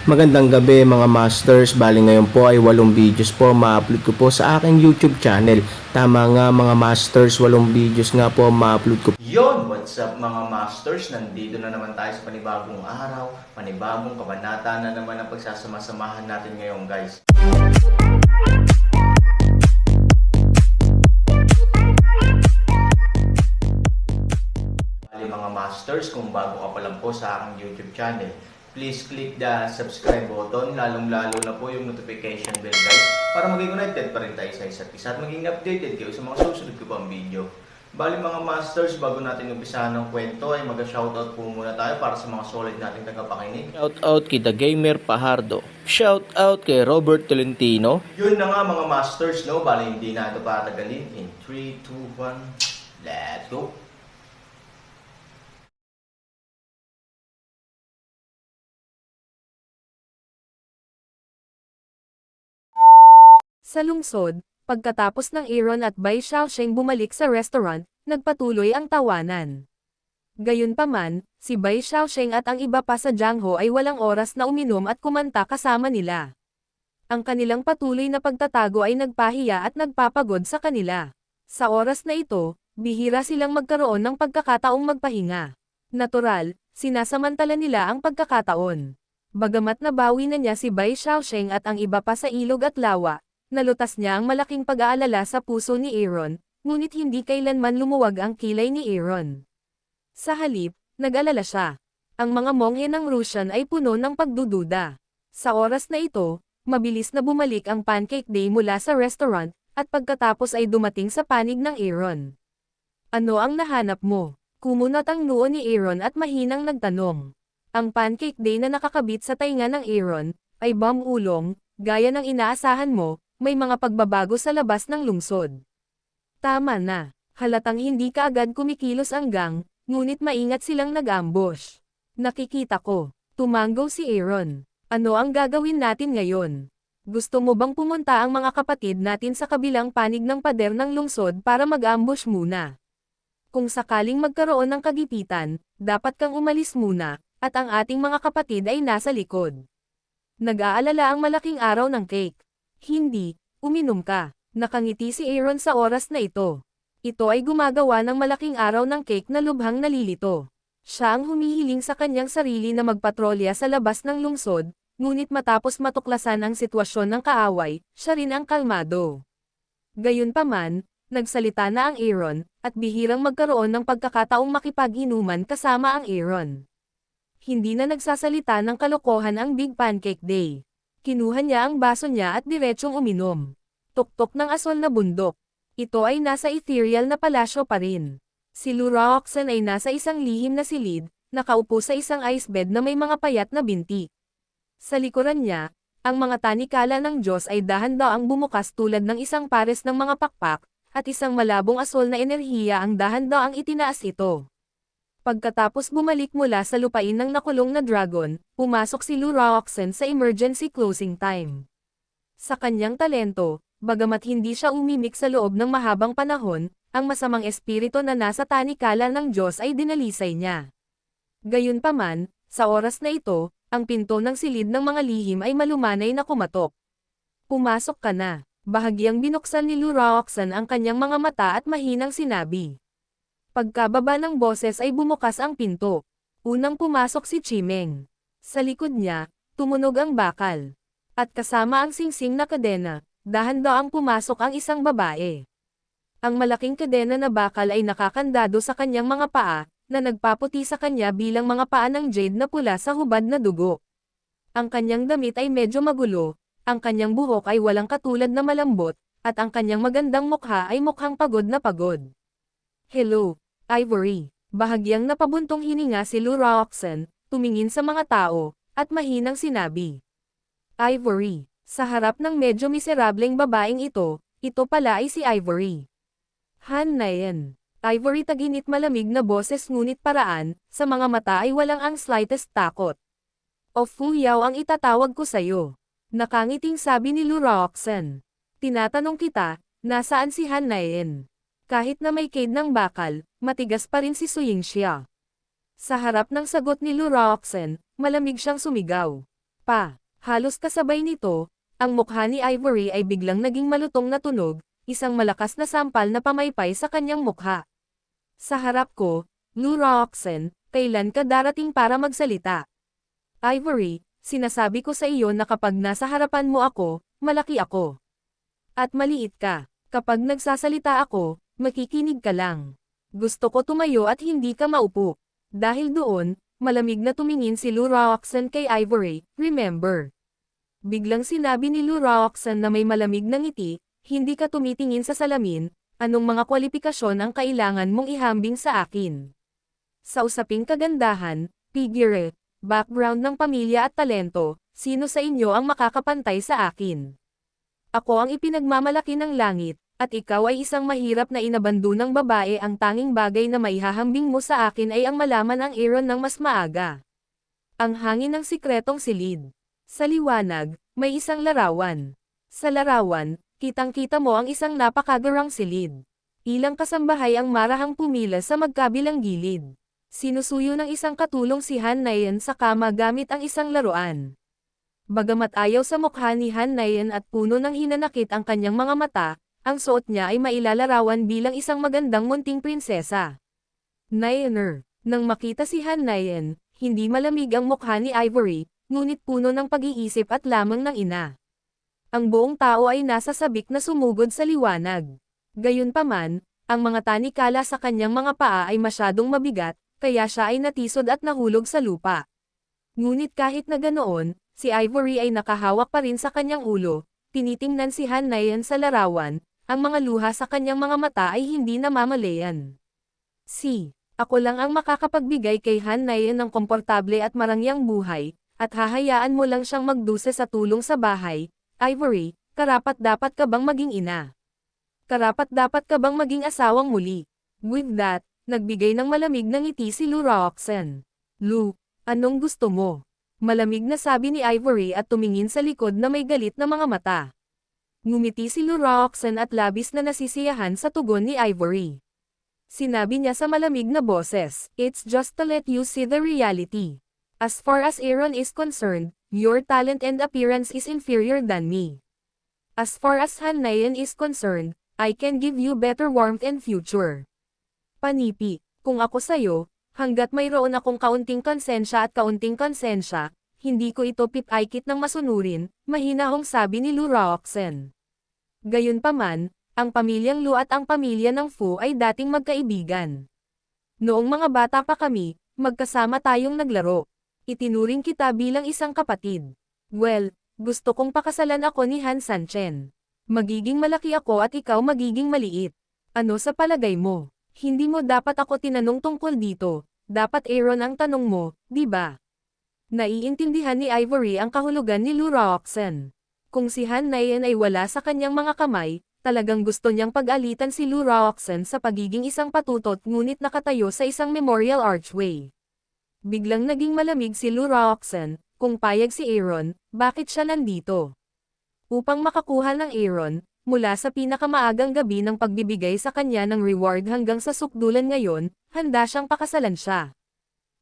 Magandang gabi mga masters, bali ngayon po ay 8 videos po ma-upload ko po sa aking YouTube channel. Tama nga mga masters, 8 videos nga po ma-upload ko. Yon, what's up mga masters? Nandito na naman tayo sa panibagong araw, panibagong kabanata na naman ang pagsasama-samahan natin ngayon guys. Bali mga masters, kung bago ka pa lang po sa aking YouTube channel, please click the subscribe button, lalong-lalo na po yung notification bell guys, para maging connected pa rin tayo sa isa't isa at maging updated kayo sa mga susunod ko pang video. Bali mga masters, bago natin umpisahan ng kwento ay mag-shoutout po muna tayo para sa mga solid nating tagapakinig. Shoutout kay The Gamer Pajardo. Shoutout kay Robert Tolentino. Yun na nga mga masters, no? Bali hindi na ito patagalin. In 3, 2, 1, let's go! Sa lungsod, pagkatapos ng Aaron at Bai Xiaosheng bumalik sa restaurant, nagpatuloy ang tawanan. Gayunpaman, si Bai Xiaosheng at ang iba pa sa Jiangho ay walang oras na uminom at kumanta kasama nila. Ang kanilang patuloy na pagtatago ay nagpahiya at nagpapagod sa kanila. Sa oras na ito, bihira silang magkaroon ng pagkakataong magpahinga. Natural, sinasamantala nila ang pagkakataon. Bagamat nabawi na niya si Bai Xiaosheng at ang iba pa sa ilog at lawa, nalutas niya ang malaking pag-aalala sa puso ni Aaron, ngunit hindi kailanman lumuwag ang kilay ni Aaron. Sa halip, nag-alala siya. Ang mga monghe ng Russian ay puno ng pagdududa. Sa oras na ito, mabilis na bumalik ang Pancake Day mula sa restaurant, at pagkatapos ay dumating sa panig ng Aaron. Ano ang nahanap mo? Kumunat ang noo ni Aaron at mahinang nagtanong. Ang Pancake Day na nakakabit sa tainga ng Aaron, ay bomb ulong, gaya ng inaasahan mo, may mga pagbabago sa labas ng lungsod. Tama na, halatang hindi kaagad kumikilos ang gang, ngunit maingat silang nag-ambush. Nakikita ko, tumanggo si Aaron. Ano ang gagawin natin ngayon? Gusto mo bang pumunta ang mga kapatid natin sa kabilang panig ng pader ng lungsod para mag-ambush muna? Kung sakaling magkaroon ng kagipitan, dapat kang umalis muna, at ang ating mga kapatid ay nasa likod. Nag-aalala ang malaking araw ng cake. Hindi, uminom ka. Nakangiti si Aaron sa oras na ito. Ito ay gumagawa ng malaking araw ng cake na lubhang nalilito. Siya ang humihiling sa kanyang sarili na magpatrolya sa labas ng lungsod, ngunit matapos matuklasan ang sitwasyon ng kaaway, siya rin ang kalmado. Gayunpaman, nagsalita na ang Aaron, at bihirang magkaroon ng pagkakataong makipag-inuman kasama ang Aaron. Hindi na nagsasalita ng kalokohan ang Big Pancake Day. Kinuha niya ang baso niya at diretsyong uminom. Tuktok ng aswal na bundok. Ito ay nasa ethereal na palasyo pa rin. Si Luroxen ay nasa isang lihim na silid, nakaupo sa isang ice bed na may mga payat na binti. Sa likuran niya, ang mga tanikala ng Diyos ay dahan-daang bumukas tulad ng isang pares ng mga pakpak, at isang malabong aswal na enerhiya ang dahan-daang itinaas ito. Pagkatapos bumalik mula sa lupain ng nakulong na dragon, pumasok si Luroxen sa emergency closing time. Sa kanyang talento, bagamat hindi siya umimik sa loob ng mahabang panahon, ang masamang espiritu na nasa tanikala ng Diyos ay dinalisay niya. Gayunpaman, sa oras na ito, ang pinto ng silid ng mga lihim ay malumanay na kumatok. Pumasok ka na. Bahagyang binuksan ni Luroxen ang kanyang mga mata at mahinang sinabi. Pagkababa ng boses ay bumukas ang pinto. Unang pumasok si Chimeng. Sa likod niya, tumunog ang bakal. At kasama ang singsing na kadena, dahan-daang pumasok ang isang babae. Ang malaking kadena na bakal ay nakakandado sa kanyang mga paa, na nagpaputi sa kanya bilang mga paa ng jade na pula sa hubad na dugo. Ang kanyang damit ay medyo magulo, ang kanyang buhok ay walang katulad na malambot, at ang kanyang magandang mukha ay mukhang pagod na pagod. Hello, Ivory. Bahagyang napabuntong hininga si Luroxen, tumingin sa mga tao, at mahinang sinabi. Ivory. Sa harap ng medyo miserableng babaeng ito pala ay si Ivory. Han Nayen. Ivory taginit malamig na boses ngunit paraan, sa mga mata ay walang ang slightest takot. O Fu Yao ang itatawag ko sayo. Nakangiting sabi ni Luroxen. Tinatanong kita, nasaan si Han Nayen? Kahit na may cade ng bakal, matigas pa rin si Su Yingxia. Sa harap ng sagot ni Luroxen, malamig siyang sumigaw. Halos kasabay nito, ang mukha ni Ivory ay biglang naging malutong na tunog, isang malakas na sampal na pamaypay sa kanyang mukha. Sa harap ko, Lou Roxanne, kailan ka darating para magsalita? Ivory, sinasabi ko sa iyo na kapag nasa harapan mo ako, malaki ako. At maliit ka. Kapag nagsasalita ako, makikinig ka lang. Gusto ko tumayo at hindi ka maupo. Dahil doon, malamig na tumingin si Lou Roxanne kay Ivory, remember. Biglang sinabi ni Lou Roxanne na may malamig na ngiti, hindi ka tumitingin sa salamin, anong mga kwalifikasyon ang kailangan mong ihambing sa akin? Sa usaping kagandahan, figure, background ng pamilya at talento, sino sa inyo ang makakapantay sa akin? Ako ang ipinagmamalaki ng langit, at ikaw ay isang mahirap na inabandonang babae. Ang tanging bagay na maihahambing mo sa akin ay ang malaman ang Aaron ng mas maaga. Ang hangin ng sikretong silid. Sa liwanag, may isang larawan. Sa larawan, kitang-kita mo ang isang napakagarang silid. Ilang kasambahay ang marahang pumila sa magkabilang gilid. Sinusuyo ng isang katulong si Han Nayan sa kama gamit ang isang laruan. Bagamat ayaw sa mukha ni Han Nayan at puno ng hinanakit ang kanyang mga mata, ang suot niya ay mailalarawan bilang isang magandang munting prinsesa. Nayaner, nang makita si Han Nayan, hindi malamig ang mukha ni Ivory, ngunit puno ng pag-iisip at lamang ng ina. Ang buong tao ay nasa sabik na sumugod sa liwanag. Gayunpaman, ang mga tanikala sa kanyang mga paa ay masyadong mabigat, kaya siya ay natisod at nahulog sa lupa. Ngunit kahit na ganoon, si Ivory ay nakahawak pa rin sa kanyang ulo, tinitingnan si Han Nayan sa larawan, ang mga luha sa kanyang mga mata ay hindi namamalayan. Ako lang ang makakapagbigay kay Han Nayan ng komportable at marangyang buhay, at hahayaan mo lang siyang magduse sa tulong sa bahay. Ivory, karapat-dapat ka bang maging ina? Karapat-dapat ka bang maging asawang muli? With that, nagbigay ng malamig na ngiti si Lou Roxanne. Lou, anong gusto mo? Malamig na sabi ni Ivory at tumingin sa likod na may galit na mga mata. Ngumiti si Lou Roxanne at labis na nasisiyahan sa tugon ni Ivory. Sinabi niya sa malamig na boses, "It's just to let you see the reality. As far as Aaron is concerned, your talent and appearance is inferior than me. As far as Han Nayan is concerned, I can give you better warmth and future." Panipi, kung ako sa'yo, hanggat mayroon akong kaunting konsensya at kaunting konsensya, hindi ko ito pipaikit ng masunurin, mahinahong sabi ni Lou Roxanne. Gayunpaman, ang pamilyang Lou at ang pamilya ng Fu ay dating magkaibigan. Noong mga bata pa kami, magkasama tayong naglaro. Itinuring kita bilang isang kapatid. Well, gusto kong pakasalan ako ni Han Sanchen. Magiging malaki ako at ikaw magiging maliit. Ano sa palagay mo? Hindi mo dapat ako tinanong tungkol dito. Dapat Aaron ang tanong mo, di ba? Naiintindihan ni Ivory ang kahulugan ni Lou Roxanne. Kung si Han Nayan ay wala sa kanyang mga kamay, talagang gusto niyang pag-alitan si Lou Roxanne sa pagiging isang patutot ngunit nakatayo sa isang memorial archway. Biglang naging malamig si Lou Roxanne, kung payag si Aaron, bakit siya nandito? Upang makakuha ng Aaron, mula sa pinakamaagang gabi ng pagbibigay sa kanya ng reward hanggang sa sukdulan ngayon, handa siyang pakasalan siya.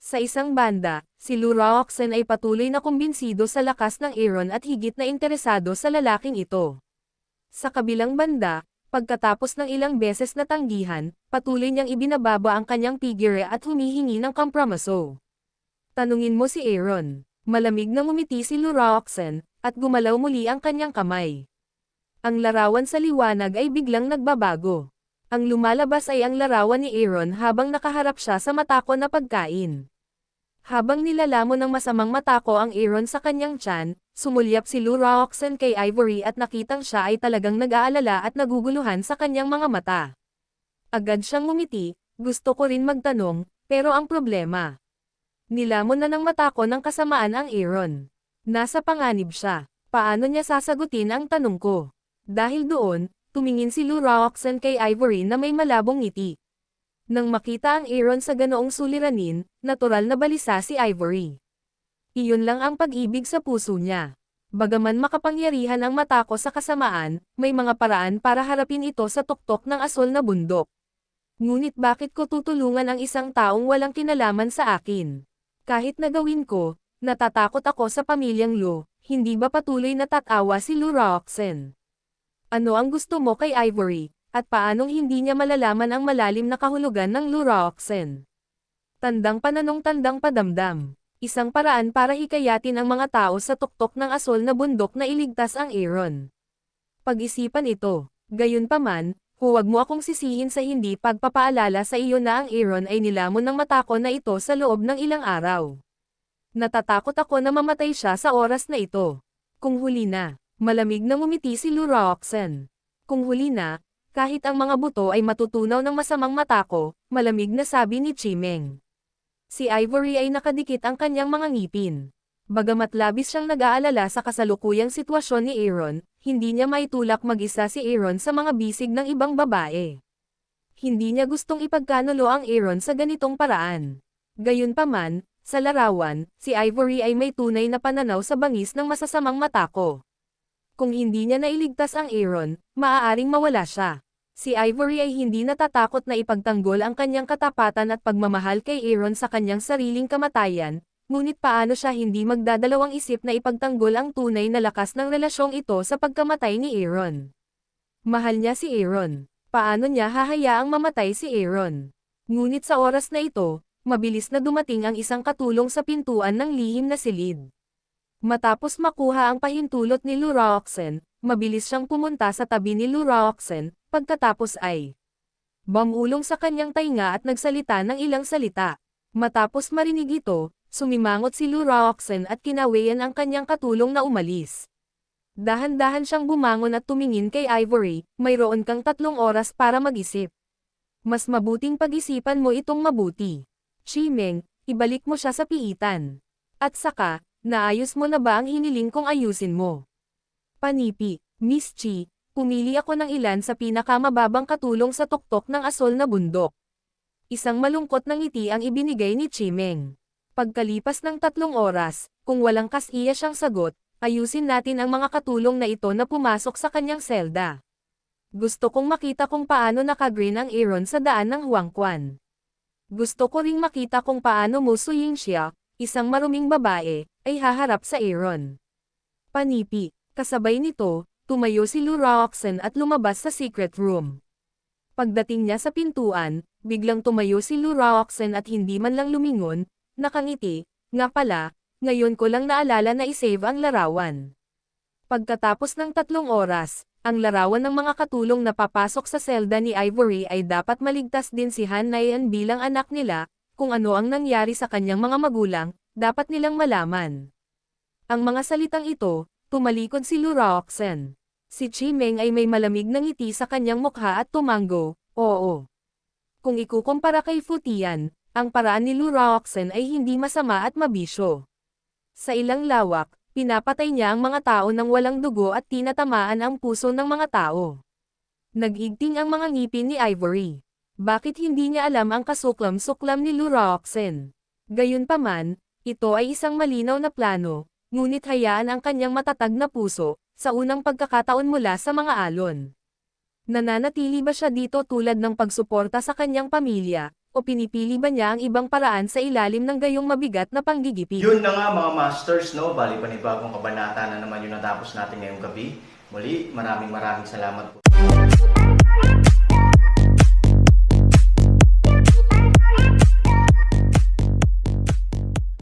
Sa isang banda, si Lou Roxanne ay patuloy na kumbinsido sa lakas ng Aaron at higit na interesado sa lalaking ito. Sa kabilang banda, pagkatapos ng ilang beses na tanggihan, patuloy niyang ibinababa ang kanyang figure at humihingi ng kompromiso. Tanungin mo si Aaron. Malamig na ngumiti si Lou Roxanne, at gumalaw muli ang kanyang kamay. Ang larawan sa liwanag ay biglang nagbabago. Ang lumalabas ay ang larawan ni Aaron habang nakaharap siya sa matako na pagkain. Habang nilalamon ng masamang matako ang Aaron sa kanyang tiyan, sumulyap si Lou Roxanne kay Ivory at nakitang siya ay talagang nag-aalala at naguguluhan sa kanyang mga mata. Agad siyang ngumiti, gusto ko rin magtanong, pero ang problema. Nilamon na ng matako ng kasamaan ang Aaron. Nasa panganib siya. Paano niya sasagutin ang tanong ko? Dahil doon, tumingin si Lou Roxanne kay Ivory na may malabong ngiti. Nang makita ang Aaron sa ganoong suliranin, natural na balisa si Ivory. Iyon lang ang pag-ibig sa puso niya. Bagaman makapangyarihan ang matako sa kasamaan, may mga paraan para harapin ito sa tuktok ng asol na bundok. Ngunit bakit ko tutulungan ang isang taong walang kinalaman sa akin? Kahit na gawin ko, Natatakot ako sa pamilyang Lu, hindi ba patuloy na tatawa si Lu Roxen? Ano ang gusto mo kay Ivory, at paanong hindi niya malalaman ang malalim na kahulugan ng Lu Roxen? Tandang pananong tandang padamdam. Isang paraan para hikayatin ang mga tao sa tuktok ng asol na bundok na iligtas ang Aaron. Pag-isipan ito. Gayunpaman, huwag mo akong sisihin sa hindi pagpapaalala sa iyo na ang Aaron ay nilamon ng matako na ito sa loob ng ilang araw. Natatakot ako na mamatay siya sa oras na ito. Kung huli na, malamig na ngumiti si Lu Roxen. Kung huli na, kahit ang mga buto ay matutunaw ng masamang matako, malamig na sabi ni Chimeng. Si Ivory ay nakadikit ang kanyang mga ngipin. Bagamat labis siyang nag-aalala sa kasalukuyang sitwasyon ni Aaron, hindi niya maitulak mag-isa si Aaron sa mga bisig ng ibang babae. Hindi niya gustong ipagkanulo ang Aaron sa ganitong paraan. Gayunpaman, sa larawan, si Ivory ay may tunay na pananaw sa bangis ng masasamang matako. Kung hindi niya nailigtas ang Aaron, maaaring mawala siya. Si Ivory ay hindi natatakot na ipagtanggol ang kanyang katapatan at pagmamahal kay Aaron sa kanyang sariling kamatayan, ngunit paano siya hindi magdadalawang isip na ipagtanggol ang tunay na lakas ng relasyong ito sa pagkamatay ni Aaron. Mahal niya si Aaron. Paano niya hahayaang mamatay si Aaron? Ngunit sa oras na ito, mabilis na dumating ang isang katulong sa pintuan ng lihim na silid. Matapos makuha ang pahintulot ni Lu Roxen, mabilis siyang pumunta sa tabi ni Lu Roxen, pagkatapos ay bumulong sa kanyang tainga at nagsalita ng ilang salita. Matapos marinig ito, sumimangot si Lu Roxen at kinawayan ang kanyang katulong na umalis. Dahan-dahan siyang bumangon at tumingin kay Ivory, mayroon kang 3 oras para mag-isip. Mas mabuting pag-isipan mo itong mabuti. Chimeng, ibalik mo siya sa piitan. At saka, naayos mo na ba ang hiniling kong ayusin mo? Panipi, Miss Chi, pumili ako ng ilan sa pinakamababang katulong sa tuktok ng asol na bundok. Isang malungkot na ngiti ang ibinigay ni Chimeng. Pagkalipas ng 3 oras, kung walang kasiya siyang sagot, ayusin natin ang mga katulong na ito na pumasok sa kanyang selda. Gusto kong makita kung paano nakagreen ang Aaron sa daan ng Huangquan. Gusto ko ring makita kung paano Mu Yingxia, isang maruming babae, ay haharap sa Aaron. Panipi, kasabay nito, tumayo si Lu Roxen at lumabas sa secret room. Pagdating niya sa pintuan, biglang tumayo si Lu Roxen at hindi man lang lumingon, nakangiti, nga pala, ngayon ko lang naalala na isave ang larawan. Pagkatapos ng 3 oras, ang larawan ng mga katulong na papasok sa selda ni Ivory ay dapat maligtas din si Han Nayan bilang anak nila, kung ano ang nangyari sa kanyang mga magulang, dapat nilang malaman. Ang mga salitang ito, tumalikod si Lu Roxen. Si Chimeng ay may malamig na ngiti sa kanyang mukha at tumango, oo. Kung ikukumpara kay Futian, ang paraan ni Lu Roxen ay hindi masama at mabisyo. Sa ilang lawak, pinapatay niya ang mga tao nang walang dugo at tinatamaan ang puso ng mga tao. Nag-igting ang mga ngipin ni Ivory. Bakit hindi niya alam ang kasuklam-suklam ni Lu Roxen? Gayunpaman, ito ay isang malinaw na plano, ngunit hayaan ang kanyang matatag na puso, sa unang pagkakataon mula sa mga alon. Nananatili ba siya dito tulad ng pagsuporta sa kanyang pamilya, o pinipili ba niya ang ibang paraan sa ilalim ng gayong mabigat na panggigipit? Yun na nga mga masters, no? Bali panibagong kabanata na naman yung natapos natin ngayong gabi. Muli, maraming salamat po.